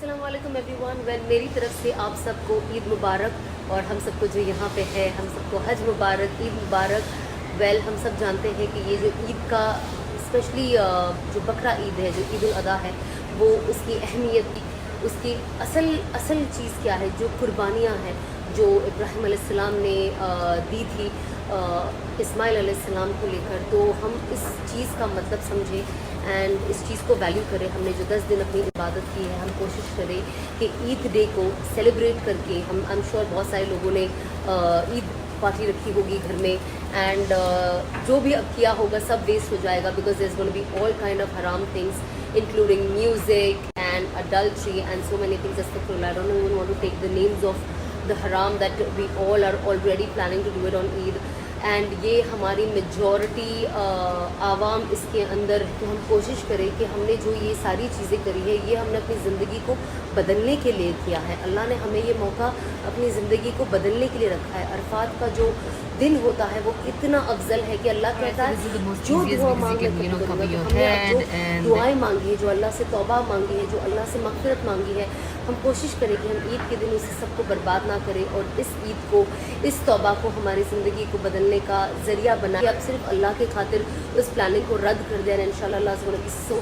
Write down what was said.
अस्सलाम वालेकुम एवरीवन। मेरी तरफ से आप सबको ईद मुबारक और हम सबको जो यहाँ पे है हम सबको हज मुबारक, ईद मुबारक। हम सब जानते हैं कि ये जो ईद का स्पेशली जो बकरा ईद है, जो ईद उल अदा है, वो उसकी अहमियत, उसकी असल चीज़ क्या है, जो कुर्बानियाँ हैं जो इब्राहीम अलैहिस्सलाम ने दी थी इस्माइल अलैहिस्सलाम को लेकर, तो हम इस चीज़ का मतलब समझें एंड इस चीज़ को वैल्यू करें। हमने जो 10 दिन अपनी इबादत की है, हम कोशिश करें कि ईद डे को सेलिब्रेट करके हम आई एम श्योर बहुत सारे लोगों ने ईद पार्टी रखी होगी घर में एंड जो भी अब किया होगा सब वेस्ट हो जाएगा, because there is gonna be all kind of हराम things including music and adultery and so many things. Astaghfirullah, I don't even want to take the names of the haram that we all are already planning to do it on Eid. And ये हमारी majority आवाम इसके अंदर है, तो हम कोशिश करें कि हमने जो ये सारी चीज़ें करी है ये हमने अपनी ज़िंदगी को बदलने के लिए किया है। अल्लाह ने हमें ये मौका अपनी ज़िंदगी को बदलने के लिए रखा है। अरफात का जो दिन होता है वो इतना अफजल है कि अल्लाह कहता है जो दुआ मांगे, जो दुआएं मांगी है, जो अल्लाह से तौबा मांगी है, जो अल्लाह से मग़फ़िरत मांगी है, हम कोशिश करें कि हम ईद के दिन उस सबको बर्बाद ना करें और इस ईद को, इस तौबा को हमारी ज़िंदगी को बदलने का ज़रिया बनाए। अब सिर्फ अल्लाह के खातिर उस प्लानिंग को रद्द कर दें। इंशाल्लाह अल्लाह से सो